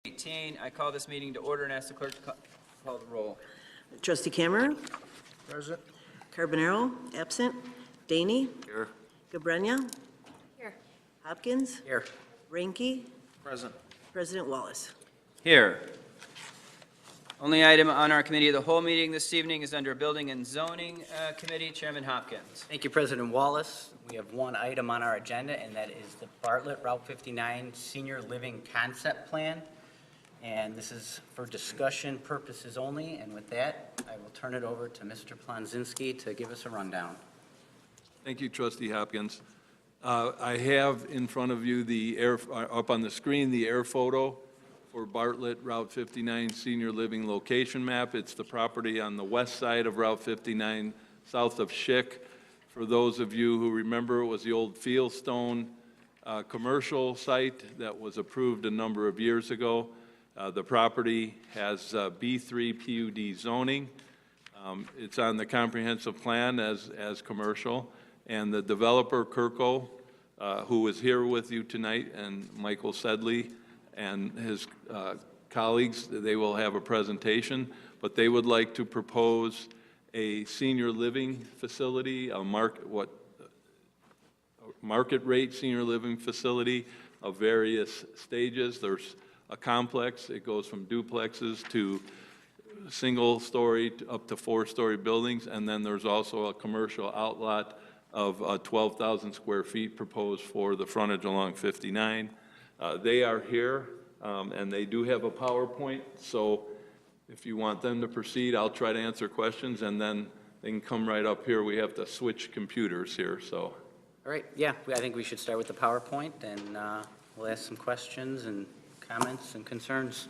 18. I call this meeting to order and ask the clerk to call the roll. Trustee Cameron. Present. Carbonaro, absent. Daney. Here. Gabrenia. Here. Hopkins. Here. Ranky. Present. President Wallace. Here. Only item on our committee of the whole meeting this evening is under Building and Zoning Committee. Chairman Hopkins. Thank you, President Wallace. We have one item on our agenda, and that is the Bartlett Route 59 Senior Living Concept Plan. And this is for discussion purposes only. And with that, I will turn it over to Mr. Plonzinski to give us a rundown. Thank you, Trustee Hopkins. I have in front of you up on the screen, the air photo for Bartlett Route 59 Senior Living Location Map. It's the property on the west side of Route 59, south of Schick. For those of you who remember, it was the old Fieldstone commercial site that was approved a number of years ago. The property has B3 PUD zoning. It's on the comprehensive plan as commercial. And the developer, Kirko, who is here with you tonight, and Michael Sedley and his colleagues, they will have a presentation, but they would like to propose a senior living facility, a market rate senior living facility of various stages. There's a complex. It goes from duplexes to single-story up to four-story buildings, and then there's also a commercial outlot of 12,000 square feet proposed for the frontage along 59. They are here, and they do have a PowerPoint, so if you want them to proceed, I'll try to answer questions, and then they can come right up here. We have to switch computers here, so. All right, yeah, I think we should start with the PowerPoint, and we'll ask some questions and comments and concerns.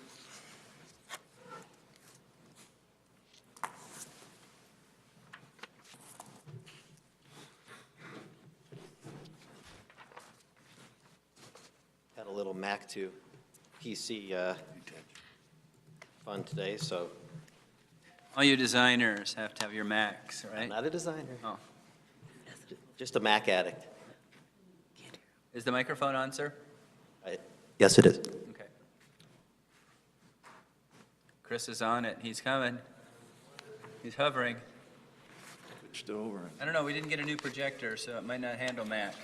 Had a little Mac to PC fun today, so. All you designers have to have your Macs, right? I'm not a designer. Oh. Just a Mac addict. Is the microphone on, sir? Yes, it is. Okay. Chris is on it. He's coming. He's hovering. Switched over. I don't know. We didn't get a new projector, so it might not handle Mac.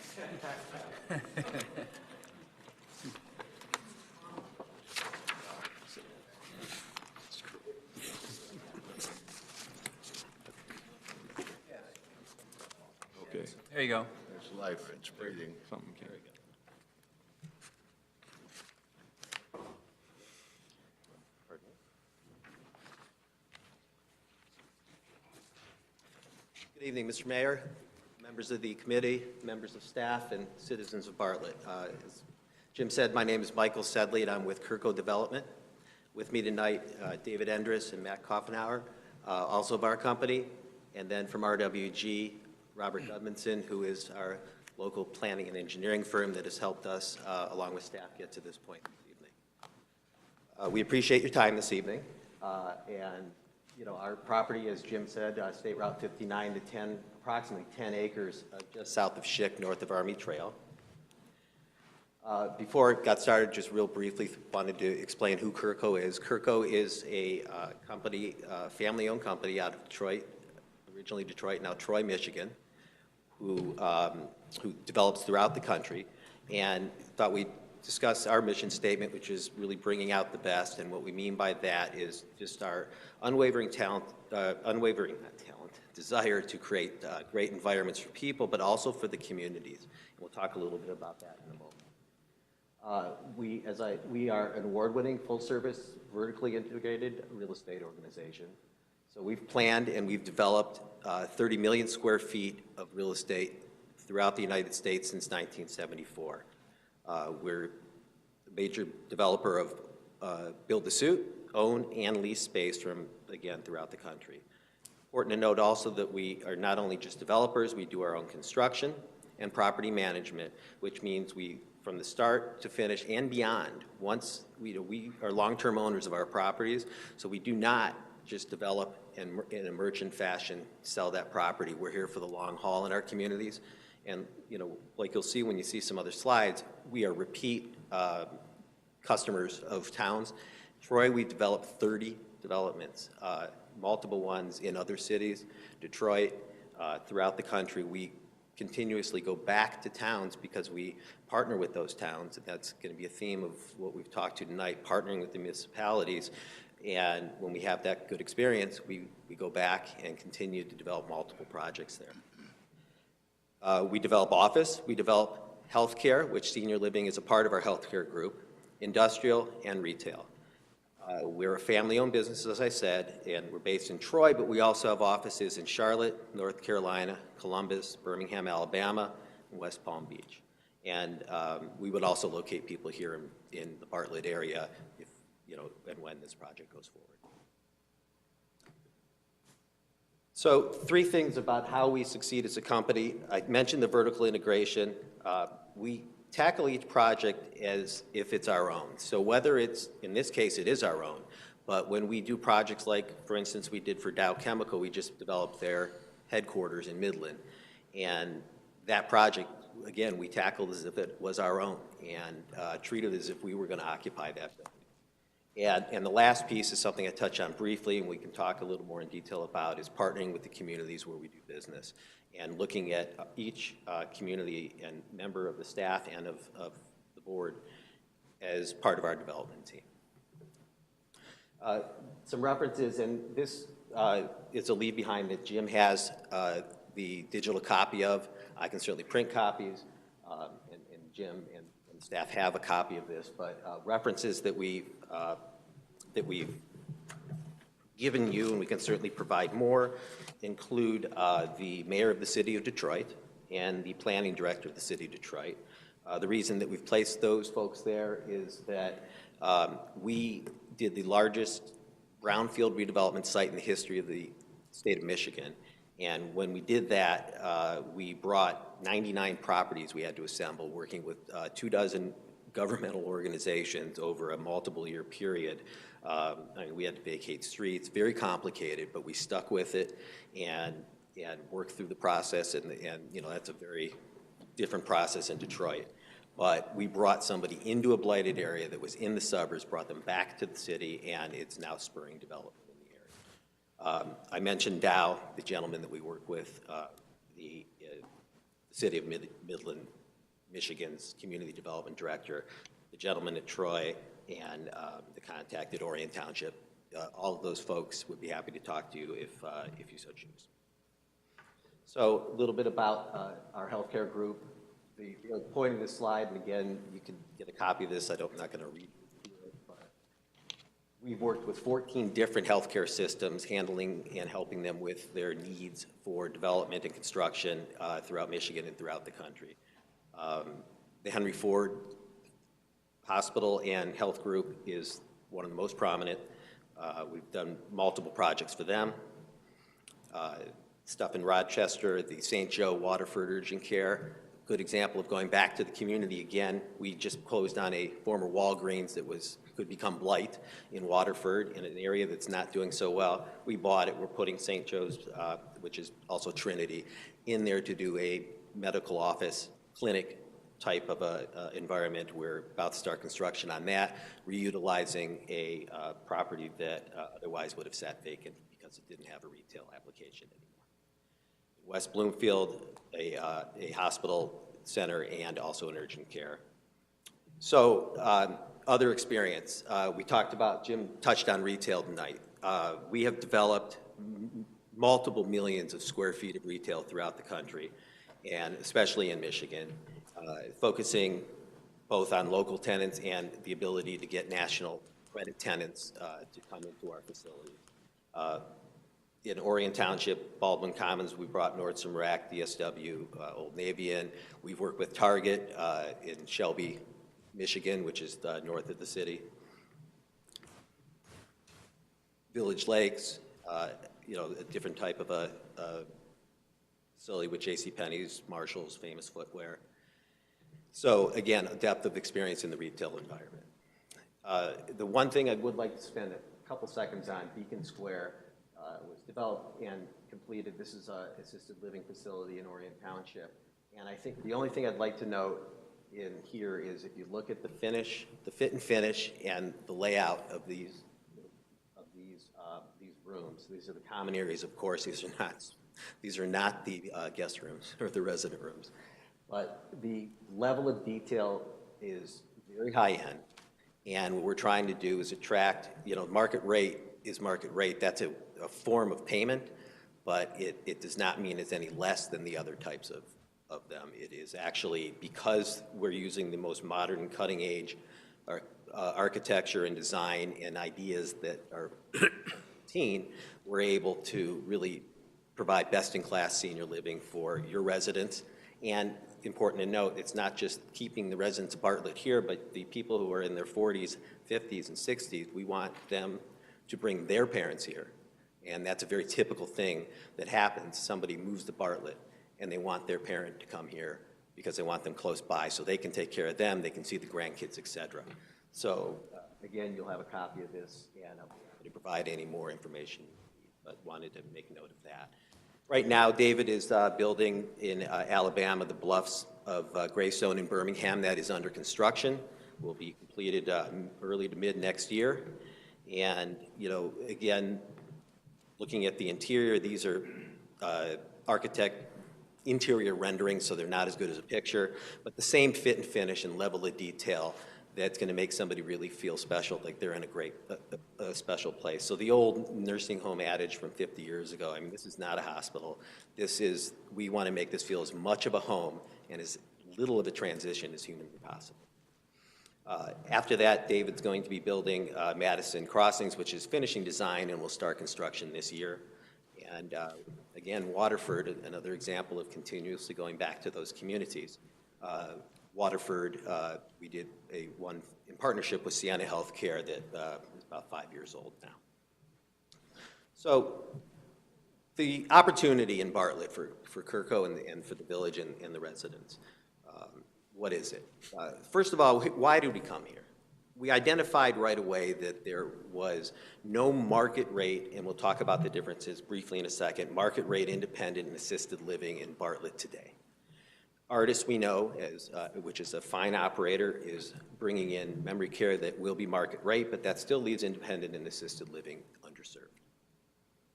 Okay. There you go. There's life. It's breathing. Something came. Good evening, Mr. Mayor, members of the committee, members of staff, and citizens of Bartlett. As Jim said, my name is Michael Sedley, and I'm with Kirko Development. With me tonight, David Endres and Matt Koffenauer, also of our company, and then from RWG, Robert Gudmundson, who is our local planning and engineering firm that has helped us, along with staff, get to this point this evening. We appreciate your time this evening, and you know, our property, as Jim said, State Route 59 to approximately 10 acres just south of Schick, north of Army Trail. Before it got started, just real briefly, wanted to explain who Kirko is. Kirko is a company, family-owned company out of Detroit, originally Detroit, now Troy, Michigan, who develops throughout the country, and thought we'd discuss our mission statement, which is really bringing out the best, and what we mean by that is just our unwavering desire to create great environments for people, but also for the communities. And we'll talk a little bit about that in a moment. We are an award-winning, full-service, vertically integrated real estate organization. So we've planned and we've developed 30 million square feet of real estate throughout the United States since 1974. We're a major developer of build-to-suit, own, and lease space from, again, throughout the country. Important to note also that we are not only just developers, we do our own construction and property management, which means we, from the start to finish and beyond, once we are long-term owners of our properties, so we do not just develop and in a merchant fashion sell that property. We're here for the long haul in our communities. And, you know, like you'll see when you see some other slides, we are repeat customers of towns. Troy, we developed 30 developments, multiple ones in other cities. Detroit, throughout the country, we continuously go back to towns because we partner with those towns. And that's going to be a theme of what we've talked to tonight, partnering with the municipalities. And when we have that good experience, we go back and continue to develop multiple projects there. We develop office, we develop healthcare, which senior living is a part of our healthcare group, industrial, and retail. We're a family-owned business, as I said, and we're based in Troy, but we also have offices in Charlotte, North Carolina, Columbus, Birmingham, Alabama, and West Palm Beach. And we would also locate people here in the Bartlett area if, and when this project goes forward. So 3 things about how we succeed as a company. I mentioned the vertical integration. We tackle each project as if it's our own. So whether it's, in this case, it is our own, but when we do projects like, for instance, we did for Dow Chemical, we just developed their headquarters in Midland. And that project, again, we tackled as if it was our own and treated as if we were going to occupy that building. And the last piece is something I touched on briefly, and we can talk a little more in detail about, is partnering with the communities where we do business and looking at each community and member of the staff and of the board as part of our development team. Some references, and this is a leave behind that Jim has the digital copy of. I can certainly print copies, and Jim and staff have a copy of this, but references that we've given you, and we can certainly provide more, include the mayor of the city of Detroit and the planning director of the city of Detroit. The reason that we've placed those folks there is that we did the largest brownfield redevelopment site in the history of the state of Michigan. And when we did that, we brought 99 properties we had to assemble, working with 24 governmental organizations over a multiple-year period. I mean, we had to vacate streets, very complicated, but we stuck with it and worked through the process, and that's a very different process in Detroit. But we brought somebody into a blighted area that was in the suburbs, brought them back to the city, and it's now spurring development in the area. I mentioned Dow, the gentleman that we work with, the city of Midland, Michigan's community development director, the gentleman at Troy, and the contact at Orion Township. All of those folks would be happy to talk to you if you so choose. So a little bit about our healthcare group. The point of this slide, and again, you can get a copy of this. I'm not going to read it, but we've worked with 14 different healthcare systems, handling and helping them with their needs for development and construction throughout Michigan and throughout the country. The Henry Ford Hospital and Health Group is one of the most prominent. We've done multiple projects for them. Stuff in Rochester, the St. Joe Waterford Urgent Care. Good example of going back to the community again. We just closed on a former Walgreens that could become blight in Waterford, in an area that's not doing so well. We bought it. We're putting St. Joe's, which is also Trinity, in there to do a medical office clinic type of a environment. We're about to start construction on that, reutilizing a property that otherwise would have sat vacant because it didn't have a retail application anymore. West Bloomfield, a hospital center and also an urgent care. So other experience. We talked about, Jim touched on retail tonight. We have developed multiple millions of square feet of retail throughout the country, and especially in Michigan, focusing both on local tenants and the ability to get national credit tenants to come into our facilities. In Orion Township, Baldwin Commons, we brought Nordstrom Rack, DSW, Old Navy in. We've worked with Target in Shelby, Michigan, which is north of the city. Village Lakes, a different type of a facility with JCPenney's, Marshall's, Famous Footwear. So again, a depth of experience in the retail environment. The one thing I would like to spend a couple seconds on, Beacon Square, was developed and completed. This is an assisted living facility in Orion Township. And I think the only thing I'd like to note in here is if you look at the finish, the fit and finish, and the layout of these rooms. These are the common areas, of course. These are not the guest rooms or the resident rooms. But the level of detail is very high end. And what we're trying to do is attract, market rate is market rate. That's a form of payment, but it does not mean it's any less than the other types of them. It is actually, because we're using the most modern, cutting edge architecture and design and ideas that are we're able to really provide best-in-class senior living for your residents. And important to note, it's not just keeping the residents of Bartlett here, but the people who are in their 40s, 50s, and 60s, we want them to bring their parents here. And that's a very typical thing that happens. Somebody moves to Bartlett, and they want their parent to come here because they want them close by so they can take care of them, they can see the grandkids, et cetera. So again, you'll have a copy of this, and I'm not going to provide any more information, but wanted to make note of that. Right now, David is building in Alabama the bluffs of Greystone in Birmingham. That is under construction. Will be completed early to mid next year. And, again, looking at the interior, these are architect interior renderings, so they're not as good as a picture, but the same fit and finish and level of detail that's going to make somebody really feel special, like they're in a great, special place. So the old nursing home adage from 50 years ago, I mean, this is not a hospital. We want to make this feel as much of a home and as little of a transition as humanly possible. After that, David's going to be building Madison Crossings, which is finishing design and will start construction this year. And again, Waterford, another example of continuously going back to those communities. Waterford, we did one in partnership with Sienna Healthcare that is about 5 years old now. So the opportunity in Bartlett for Kirko and for the village and the residents, what is it? First of all, why did we come here? We identified right away that there was no market rate, and we'll talk about the differences briefly in a second, market rate independent and assisted living in Bartlett today. Artis, we know, which is a fine operator, is bringing in memory care that will be market rate, but that still leaves independent and assisted living underserved.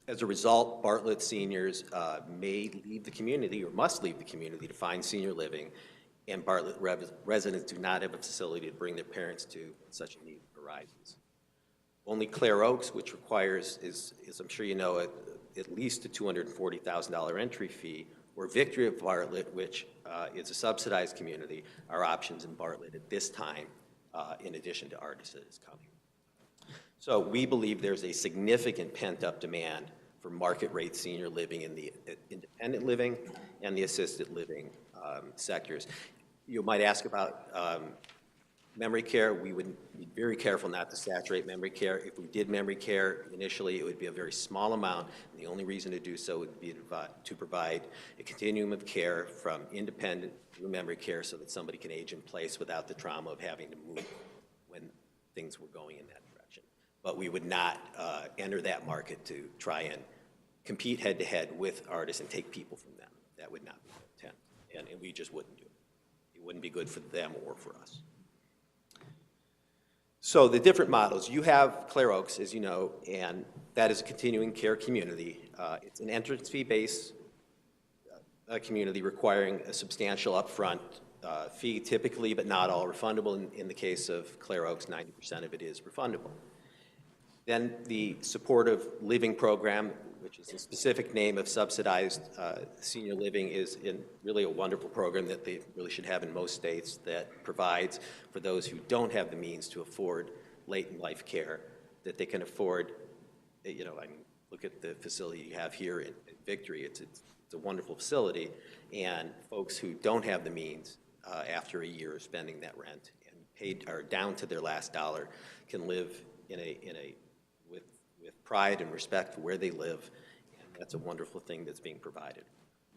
As a result, Bartlett seniors may leave the community or must leave the community to find senior living, and Bartlett residents do not have a facility to bring their parents to when such a need arises. Only Clare Oaks, which requires, as I'm sure you know, at least a $240,000 entry fee, or Victory of Bartlett, which is a subsidized community, are options in Bartlett at this time, in addition to Artis that is coming. So we believe there's a significant pent-up demand for market rate senior living in the independent living and the assisted living sectors. You might ask about memory care. We would be very careful not to saturate memory care. If we did memory care initially, it would be a very small amount. And the only reason to do so would be to provide a continuum of care from independent through memory care so that somebody can age in place without the trauma of having to move when things were going in that direction. But we would not enter that market to try and compete head-to-head with artists and take people from them. That would not be the intent, and we just wouldn't do it. It wouldn't be good for them or for us. So the different models, you have Clare Oaks, as you know, and that is a continuing care community. It's an entrance fee-based community requiring a substantial upfront fee typically, but not all refundable. In the case of Clare Oaks, 90% of it is refundable. Then the supportive living program, which is a specific name of subsidized senior living, is really a wonderful program that they really should have in most states that provides for those who don't have the means to afford late in life care, that they can afford, I mean, look at the facility you have here in Victory. It's a wonderful facility, and folks who don't have the means after a year of spending that rent and paid or down to their last dollar can live with pride and respect for where they live, and that's a wonderful thing that's being provided.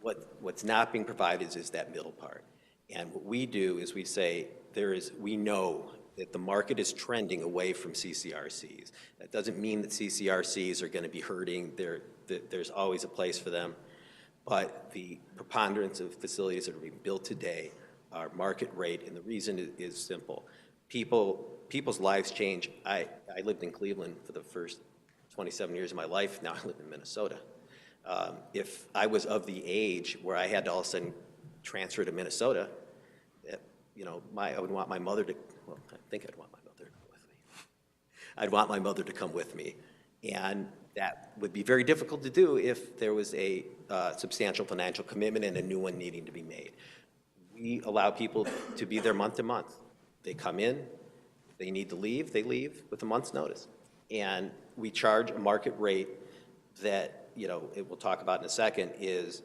What's not being provided is that middle part. And what we do is we say we know that the market is trending away from CCRCs. That doesn't mean that CCRCs are going to be hurting. There's always a place for them, but the preponderance of facilities that are being built today our market rate, and the reason is simple. People's lives change. I lived in Cleveland for the first 27 years of my life. Now I live in Minnesota. If I was of the age where I had to all of a sudden transfer to Minnesota, you know, I would want my mother to, well, I think I'd want my mother to come with me. I'd want my mother to come with me. And that would be very difficult to do if there was a substantial financial commitment and a new one needing to be made. We allow people to be there month to month. They come in, they need to leave, they leave with a month's notice. And we charge a market rate that, you know, we'll talk about in a second, is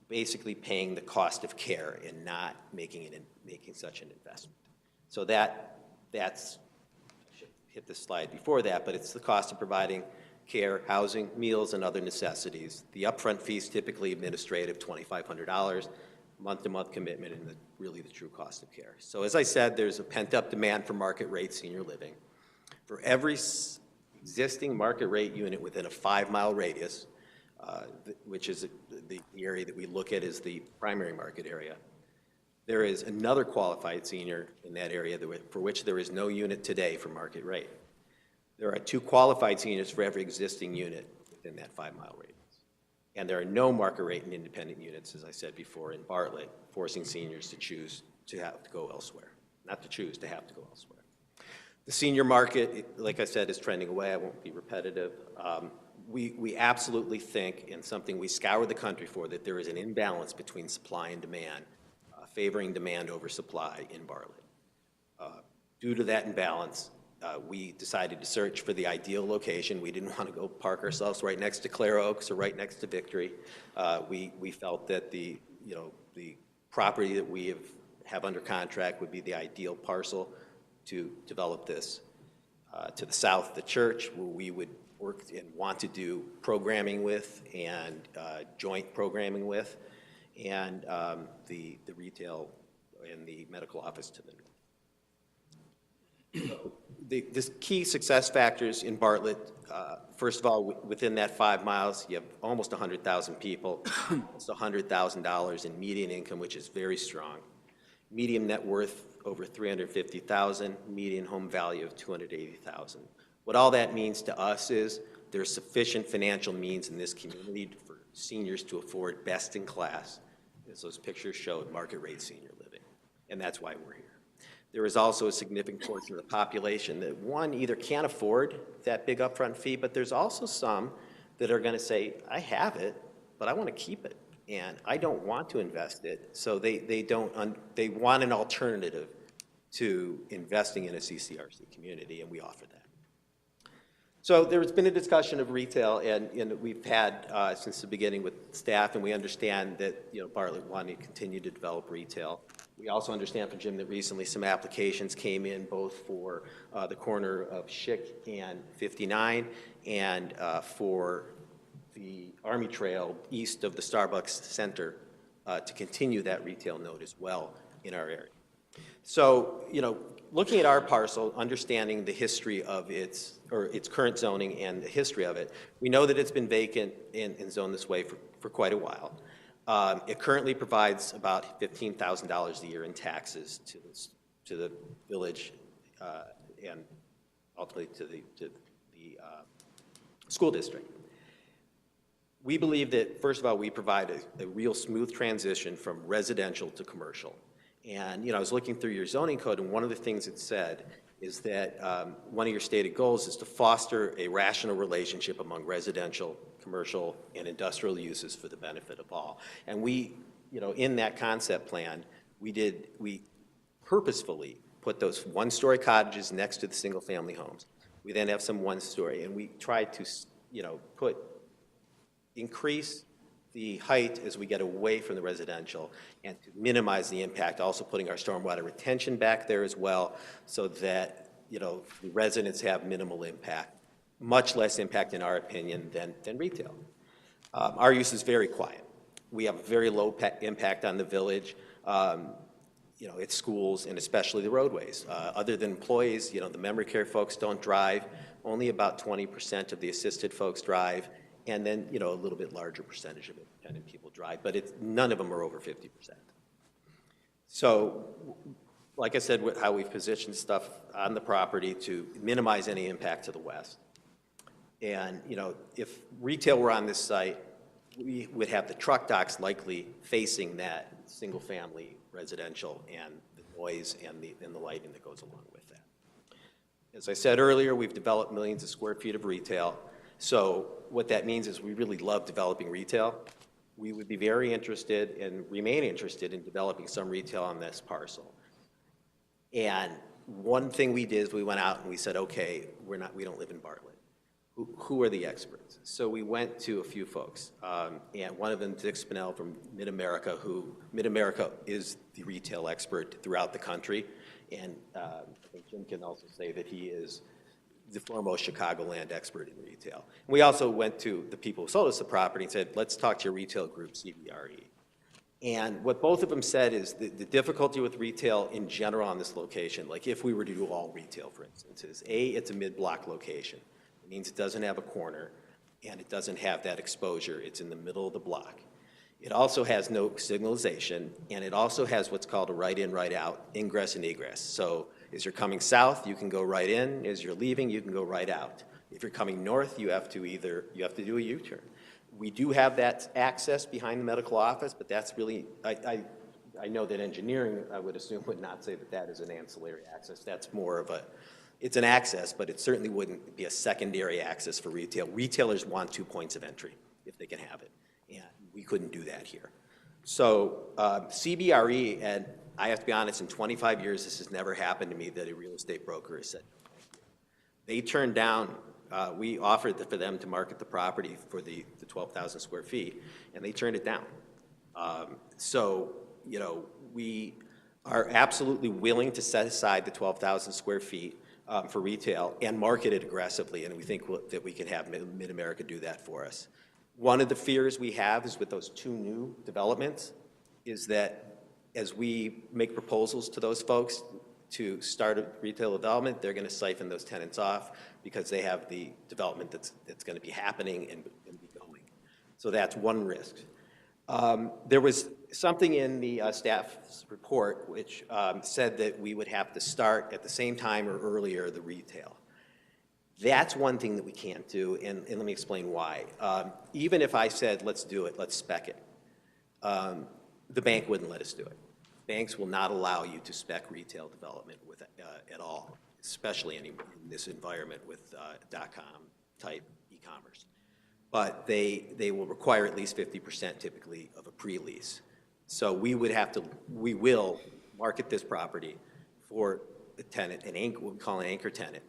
basically paying the cost of care and not making such an investment. So that's, I should hit the slide before that, but it's the cost of providing care, housing, meals, and other necessities. The upfront fees typically administrative, $2,500, month-to-month commitment, and really the true cost of care. So as I said, there's a pent-up demand for market rate senior living. For every existing market rate unit within a 5-mile radius, which is the area that we look at as the primary market area, there is another qualified senior in that area for which there is no unit today for market rate. There are 2 qualified seniors for every existing unit within that 5-mile radius. And there are no market rate and independent units, as I said before, in Bartlett, forcing seniors to choose to have to go elsewhere. Not to choose, to have to go elsewhere. The senior market, like I said, is trending away. I won't be repetitive. We absolutely think, and something we scour the country for, that there is an imbalance between supply and demand, favoring demand over supply in Bartlett. Due to that imbalance, we decided to search for the ideal location. We didn't want to go park ourselves right next to Clare Oaks or right next to Victory. We felt that the property that we have under contract would be the ideal parcel to develop this. To the south, the church, where we would work and want to do programming with and joint programming with, and the retail and the medical office to the north. The key success factors in Bartlett, first of all, within that 5 miles, you have almost 100,000 people, almost $100,000 in median income, which is very strong. Median net worth over $350,000, median home value of $280,000. What all that means to us is there's sufficient financial means in this community for seniors to afford best in class, as those pictures showed, market rate senior living, and that's why we're here. There is also a significant portion of the population that, one, either can't afford that big upfront fee, but there's also some that are going to say, I have it, but I want to keep it, and I don't want to invest it, so they want an alternative to investing in a CCRC community, and we offer that. So there's been a discussion of retail, and we've had since the beginning with staff, and we understand that, you know, Bartlett wanted to continue to develop retail. We also understand from Jim that recently some applications came in both for the corner of Schick and 59 and for the Army Trail east of the Starbucks Center to continue that retail node as well in our area. So, you know, looking at our parcel, understanding the history of its current zoning and the history of it, we know that it's been vacant and zoned this way for quite a while. It currently provides about $15,000 a year in taxes to the village and ultimately to the school district. We believe that, first of all, we provide a real smooth transition from residential to commercial. And, you know, I was looking through your zoning code, and one of the things it said is that one of your stated goals is to foster a rational relationship among residential, commercial, and industrial uses for the benefit of all. And we, you know, in that concept plan, we purposefully put those one-story cottages next to the single-family homes. We then have some one-story, and we tried to, you know, increase the height as we get away from the residential and to minimize the impact, also putting our stormwater retention back there as well so that, you know, the residents have minimal impact, much less impact in our opinion than retail. Our use is very quiet. We have very low impact on the village, you know, its schools and especially the roadways. Other than employees, you know, the memory care folks don't drive. Only about 20% of the assisted folks drive. And then, you know, a little bit larger percentage of independent people drive, but none of them are over 50%. So, like I said, how we've positioned stuff on the property to minimize any impact to the west. And, you know, if retail were on this site, we would have the truck docks likely facing that single-family residential and the noise and the lighting that goes along with that. As I said earlier, we've developed millions of square feet of retail. So what that means is we really love developing retail. We would be very interested and remain interested in developing some retail on this parcel. And one thing we did is we went out and we said, okay, we don't live in Bartlett. Who are the experts? So we went to a few folks, and one of them, Dick Spinell from Mid-America, Mid-America is the retail expert throughout the country, and I think Jim can also say that he is the foremost Chicagoland expert in retail. And we also went to the people who sold us the property and said, let's talk to your retail group, CBRE. And what both of them said is the difficulty with retail in general on this location, like if we were to do all retail, for instance, is A, it's a mid-block location. It means it doesn't have a corner, and it doesn't have that exposure. It's in the middle of the block. It also has no signalization, and it also has what's called a right-in, right-out, ingress and egress. So as you're coming south, you can go right in. As you're leaving, you can go right out. If you're coming north, you have to do a U-turn. We do have that access behind the medical office, but that's really, I know that engineering, I would assume, would not say that that is an ancillary access. That's more of a, it's an access, but it certainly wouldn't be a secondary access for retail. Retailers want 2 points of entry if they can have it, and we couldn't do that here. So CBRE, and I have to be honest, in 25 years, this has never happened to me that a real estate broker has said, they turned down, we offered for them to market the property for the 12,000 square feet, and they turned it down. So, you know, we are absolutely willing to set aside the 12,000 square feet for retail and market it aggressively, and we think that we can have Mid-America do that for us. One of the fears we have is with those 2 new developments is that as we make proposals to those folks to start a retail development, they're going to siphon those tenants off because they have the development that's going to be happening and be going. So that's one risk. There was something in the staff's report which said that we would have to start at the same time or earlier the retail. That's one thing that we can't do, and let me explain why. Even if I said, let's do it, let's spec it, the bank wouldn't let us do it. Banks will not allow you to spec retail development with, at all, especially in this environment with .com type e-commerce. But they will require at least 50% typically of a pre-lease. So we will market this property for a tenant, what we call an anchor tenant,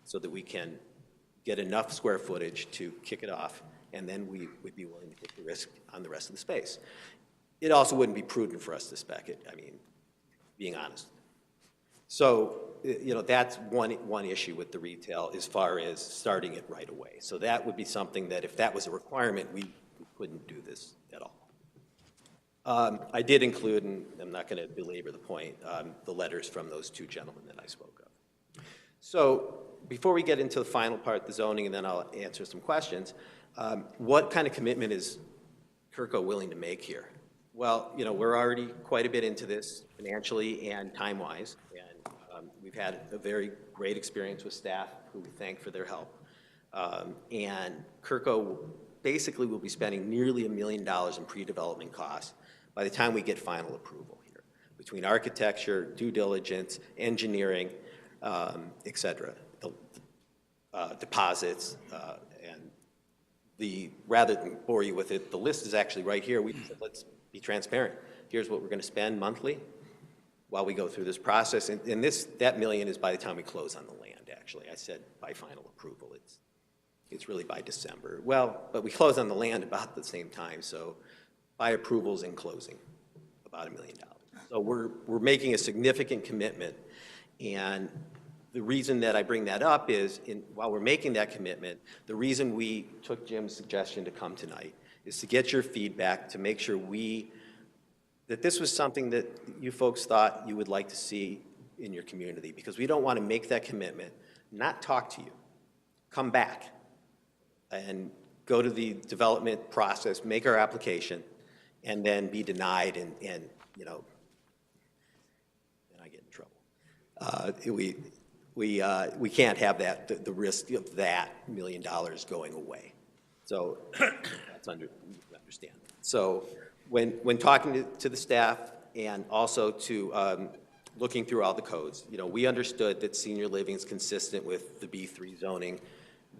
so that we can get enough square footage to kick it off, and then we would be willing to take the risk on the rest of the space. It also wouldn't be prudent for us to spec it, I mean, being honest. So, you know, that's one issue with the retail as far as starting it right away. So that would be something that if that was a requirement, we couldn't do this at all. I did include, and I'm not going to belabor the point, the letters from those 2 gentlemen that I spoke of. So before we get into the final part, the zoning, and then I'll answer some questions, what kind of commitment is Kirko willing to make here? Well, you know, we're already quite a bit into this financially and time-wise, and we've had a very great experience with staff who we thank for their help. And Kirko basically will be spending nearly $1 million in pre-development costs by the time we get final approval here, between architecture, due diligence, engineering, et cetera, deposits, and rather than bore you with it, the list is actually right here. We said, let's be transparent. Here's what we're going to spend monthly while we go through this process. And that $1 million is by the time we close on the land, actually. I said by final approval. It's really by December. Well, but we close on the land about the same time, so by approvals and closing, about $1 million. So we're making a significant commitment, and the reason that I bring that up is, while we're making that commitment, the reason we took Jim's suggestion to come tonight is to get your feedback to make sure that this was something that you folks thought you would like to see in your community, because we don't want to make that commitment, not talk to you, come back and go to the development process, make our application, and then be denied and you know, We can't have that, the risk of that $1 million going away. So that's understand. So when talking to the staff and also to looking through all the codes, we understood that senior living is consistent with the B3 zoning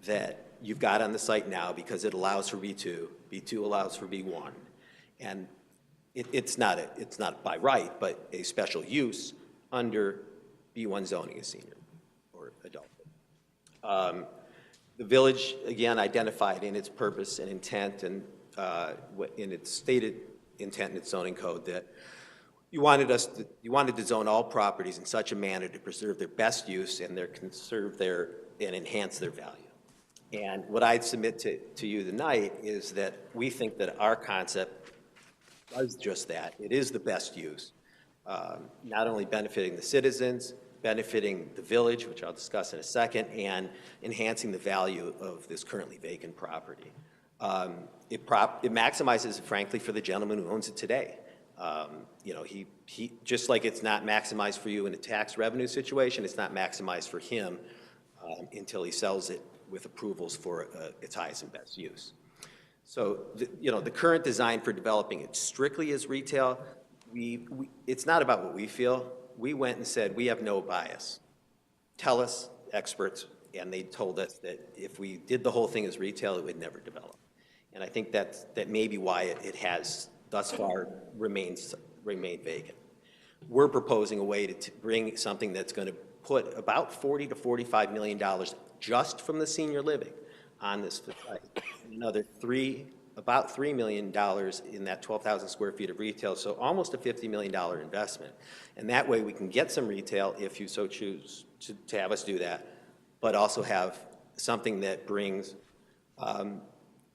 that you've got on the site now because it allows for B2, B2 allows for B1, and it's not by right, but a special use under B1 zoning is senior or adult. The village, again, identified in its purpose and intent and in its stated intent in its zoning code that you wanted to zone all properties in such a manner to preserve their best use and conserve and enhance their value. And what I'd submit to you tonight is that we think that our concept does just that. It is the best use, not only benefiting the citizens, benefiting the village, which I'll discuss in a second, and enhancing the value of this currently vacant property. It maximizes, frankly, for the gentleman who owns it today. He just like it's not maximized for you in a tax revenue situation, it's not maximized for him until he sells it with approvals for its highest and best use. So, the current design for developing it strictly as retail, it's not about what we feel. We went and said, we have no bias. Tell us, experts, and they told us that if we did the whole thing as retail, it would never develop. And I think that may be why it has thus far remained vacant. We're proposing a way to bring something that's going to put about $40 to $45 million just from the senior living on this site. Another about $3 million in that 12,000 square feet of retail, so almost a $50 million investment. And that way we can get some retail, if you so choose to have us do that, but also have something that brings,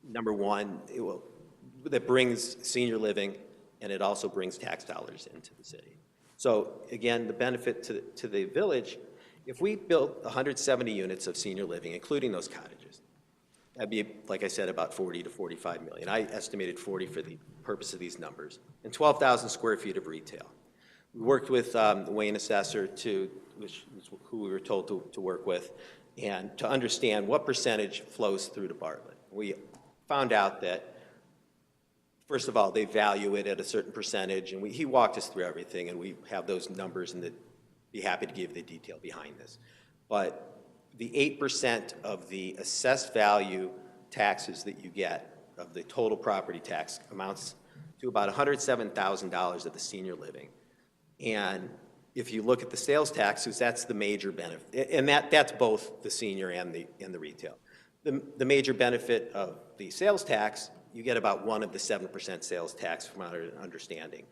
number one, that brings senior living, and it also brings tax dollars into the city. So again, the benefit to the village, if we built 170 units of senior living, including those cottages, that'd be, like I said, about 40 to 45 million. I estimated 40 for the purpose of these numbers, and 12,000 square feet of retail. We worked with the Wayne assessor, who we were told to work with, and to understand what percentage flows through to Bartlett. We found out that, first of all, they value it at a certain percentage, and he walked us through everything, and we have those numbers, and be happy to give the detail behind this. But the 8% of the assessed value taxes that you get of the total property tax amounts to about $107,000 of the senior living. And if you look at the sales taxes, that's the major benefit, and that's both the senior and the retail. The major benefit of the sales tax, you get about 1 of the 7% sales tax from our understanding.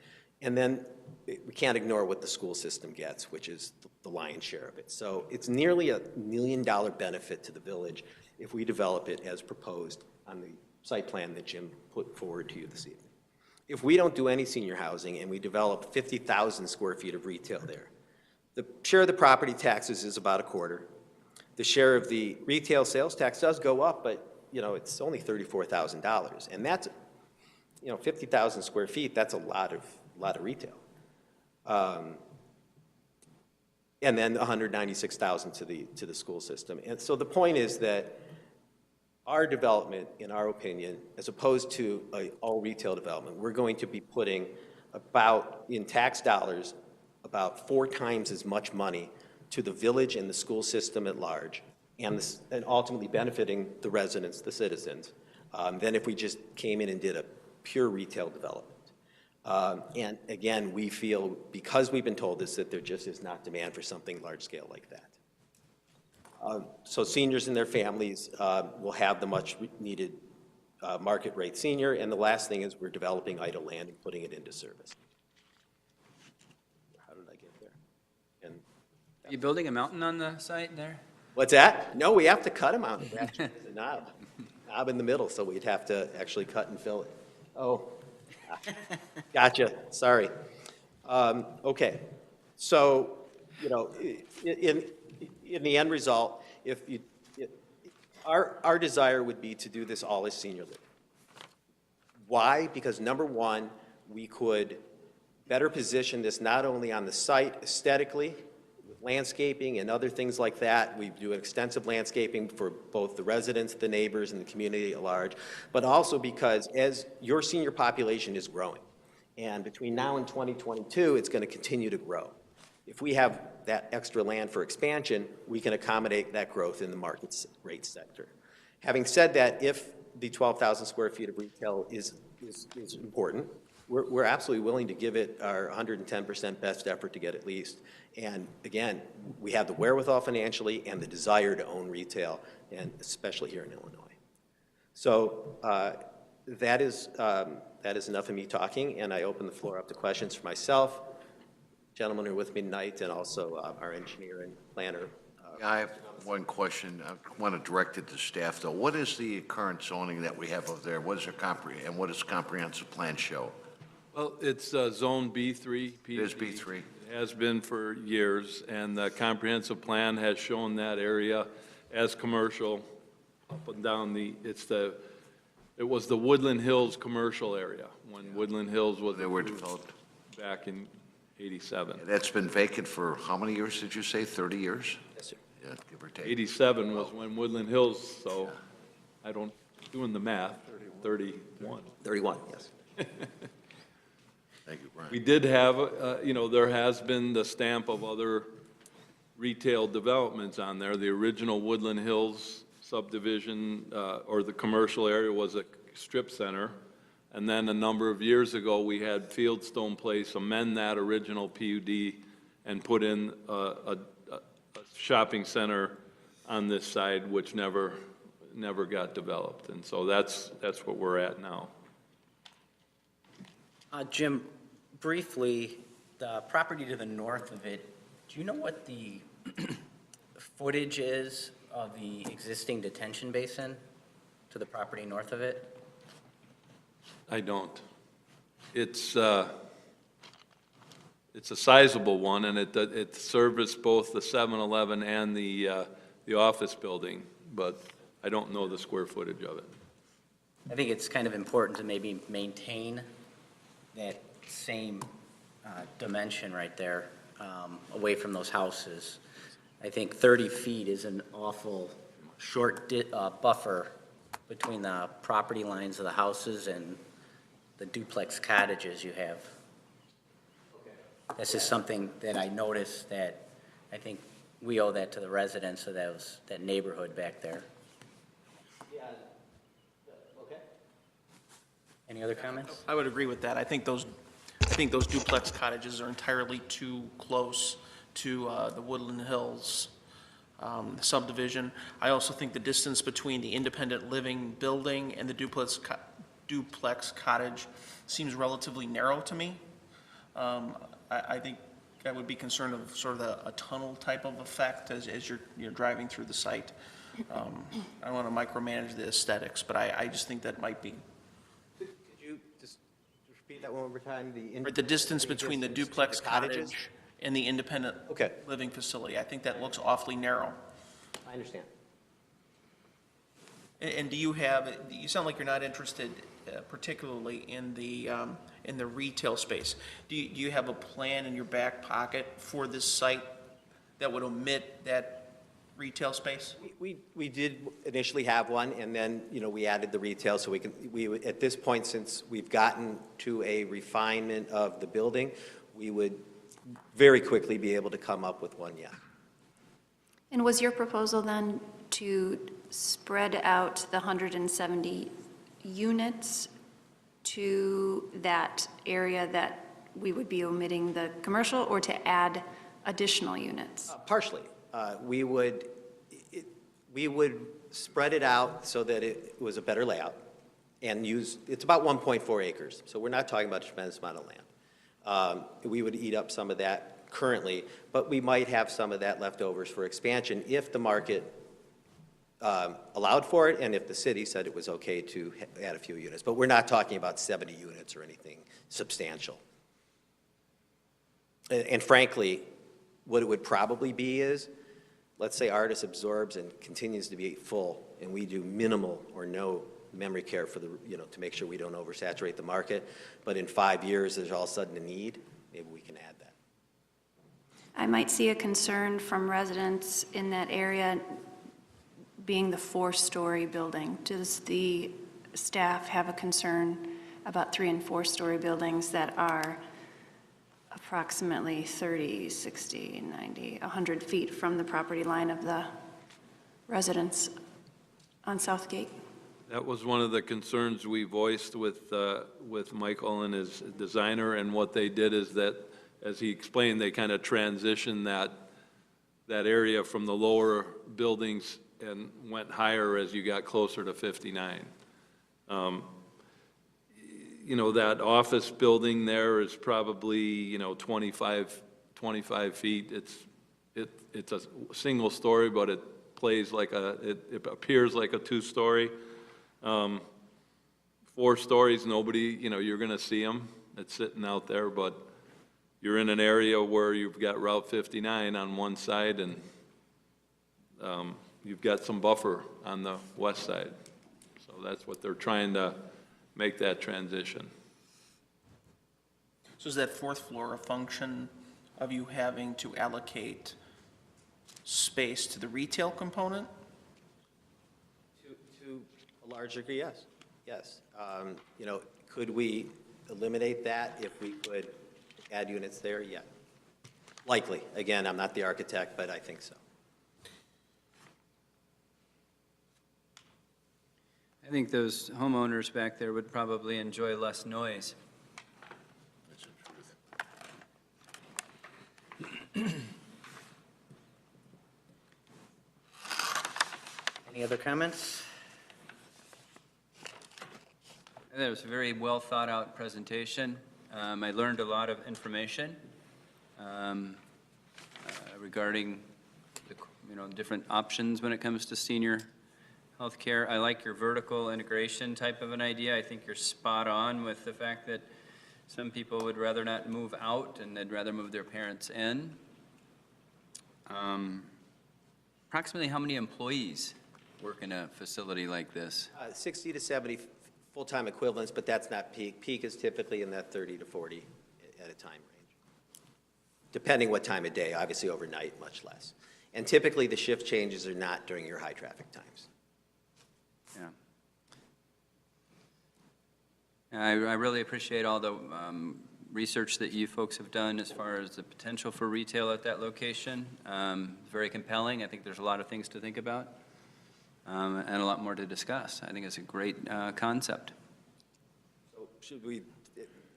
And then we can't ignore what the school system gets, which is the lion's share of it. So it's nearly a $1 million benefit to the village if we develop it as proposed on the site plan that Jim put forward to you this evening. If we don't do any senior housing and we develop 50,000 square feet of retail there, the share of the property taxes is about a quarter. The share of the retail sales tax does go up, but it's only $34,000, and that's 50,000 square feet. That's a lot of retail, and then 196,000 to the school system. And so the point is that our development, in our opinion, as opposed to all retail development, we're going to be putting in tax dollars, about 4 times as much money to the village and the school system at large, and ultimately benefiting the residents, the citizens, than if we just came in and did a pure retail development. And again, we feel, because we've been told this, that there just is not demand for something large scale like that. So seniors and their families will have the much needed market rate senior, and the last thing is we're developing idle land and putting it into service. How did I get there? And Are you building a mountain on the site there? what's that? No, we have to cut them out. Actually, it's a knob in the middle, so we'd have to actually cut and fill it. Oh, gotcha. Sorry. Okay. So, in the end result, our desire would be to do this all as senior living. Why? Because number one, we could better position this not only on the site aesthetically, landscaping and other things like that. We do extensive landscaping for both the residents, the neighbors, and the community at large, but also because as your senior population is growing, and between now and 2022, it's going to continue to grow. If we have that extra land for expansion, we can accommodate that growth in the market rate sector. Having said that, if the 12,000 square feet of retail is important, we're absolutely willing to give it our 110% best effort to get at least. And again, we have the wherewithal financially and the desire to own retail, and especially here in Illinois. So that is enough of me talking, and I open the floor up to questions for myself, gentlemen who are with me tonight, and also our engineer and planner. I have one question. I want to direct it to staff, though. What is the current zoning that we have over there? What is and what does the comprehensive plan show? Well, it's Zone B3. It is B3. It has been for years, and the comprehensive plan has shown that area as commercial up and down it was the Woodland Hills commercial area, when Woodland Hills was They were developed. back in 87. That's been vacant for how many years, did you say? 30 years? Yes, sir. Yeah, give or take. 87 was when Woodland Hills, so I don't, doing the math, 31. 31, yes. Thank you, Brian. We did have, there has been the stamp of other retail developments on there. The original Woodland Hills subdivision, or the commercial area, was a strip center. And then a number of years ago, we had Fieldstone Place amend that original PUD and put in a shopping center on this side, which never got developed. And so that's what we're at now. Jim, briefly, the property to the north of it, do you know what the footage is of the existing detention basin to the property north of it? I don't. It's a sizable one, and it serviced both the 7-Eleven and the office building, but I don't know the square footage of it. I think it's kind of important to maybe maintain that same dimension right there, away from those houses. I think 30 feet is an awful short buffer between the property lines of the houses and the duplex cottages you have. This is something that I noticed that I think we owe that to the residents of that neighborhood back there. Yeah, okay. Any other comments? I would agree with that. I think those duplex cottages are entirely too close to the Woodland Hills subdivision. I also think the distance between the independent living building and the duplex cottage seems relatively narrow to me. I think I would be concerned of sort of a tunnel type of effect as you're driving through the site. I don't want to micromanage the aesthetics, but I just think that might be. Could you just repeat that one more time? The distance between the duplex cottage and the independent Okay. living facility. I think that looks awfully narrow. I understand. And do you sound like you're not interested particularly in the retail space. Do you have a plan in your back pocket for this site that would omit that retail space? We did initially have one, and then, we added the retail, so at this point, since we've gotten to a refinement of the building, we would very quickly be able to come up with one, yeah. And was your proposal then to spread out the 170 units to that area that we would be omitting the commercial, or to add additional units? Partially. We would spread it out so that it was a better layout and it's about 1.4 acres, so we're not talking about a tremendous amount of land. We would eat up some of that currently, but we might have some of that leftovers for expansion if the market allowed for it and if the city said it was okay to add a few units. But we're not talking about 70 units or anything substantial. And frankly, what it would probably be is, let's say Artis absorbs and continues to be full, and we do minimal or no memory care for to make sure we don't oversaturate the market. But in 5 years, there's all of a sudden a need, maybe we can add that. I might see a concern from residents in that area being the 4-story building. Does the staff have a concern about 3- and 4-story buildings that are approximately 30, 60, 90, 100 feet from the property line of the residents on Southgate? That was one of the concerns we voiced with Michael and his designer, and what they did is that, as he explained, they kind of transitioned that area from the lower buildings and went higher as you got closer to 59. You know, that office building there is probably, 25 feet. It's a single story, but it plays like it appears like a 2-story. 4 stories, nobody, you're going to see them. It's sitting out there, but you're in an area where you've got Route 59 on one side, and you've got some buffer on the west side. So that's what they're trying to make that transition. So is that 4th floor a function of you having to allocate space to the retail component? To a large degree, yes. Yes. Could we eliminate that if we could add units there? Yeah. Likely. Again, I'm not the architect, but I think so. I think those homeowners back there would probably enjoy less noise. That's the truth. Any other comments? I thought it was a very well thought out presentation. I learned a lot of information regarding the, different options when it comes to senior healthcare. I like your vertical integration type of an idea. I think you're spot on with the fact that some people would rather not move out and they'd rather move their parents in. Approximately how many employees work in a facility like this? 60 to 70 full-time equivalents, but that's not peak. Peak is typically in that 30 to 40 at a time range, depending what time of day. Obviously, overnight, much less. And typically, the shift changes are not during your high traffic times. Yeah. I really appreciate all the research that you folks have done as far as the potential for retail at that location. Very compelling. I think there's a lot of things to think about and a lot more to discuss. I think it's a great concept. So should we,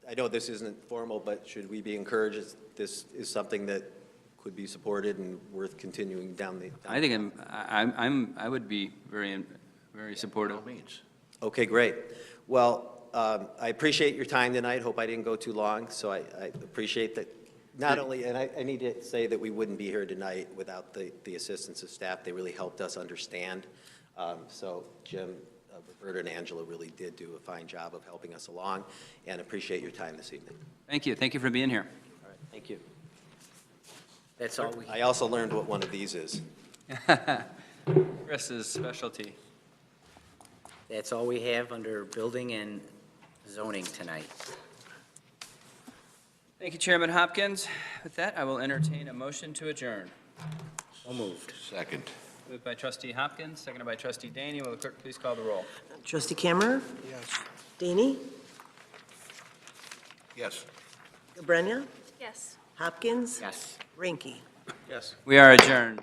I know this isn't formal, but should we be encouraged this is something that could be supported and worth continuing down the I think I would be very supportive. Okay, great. Well, I appreciate your time tonight. Hope I didn't go too long. So I appreciate that. Not only, and I need to say that we wouldn't be here tonight without the assistance of staff. They really helped us understand. So Jim, Roberta, and Angela really did do a fine job of helping us along, and appreciate your time this evening. Thank you. Thank you for being here. All right, thank you. That's all we I also learned what one of these is. Chris's specialty. That's all we have under building and zoning tonight. Thank you, Chairman Hopkins. With that, I will entertain a motion to adjourn. So moved. Second. Moved by Trustee Hopkins, seconded by Trustee Daney. Will the clerk please call the roll? Trustee Kammer? Yes. Daney? Yes. Brenya? Yes. Hopkins? Yes. Ranky? Yes. We are adjourned.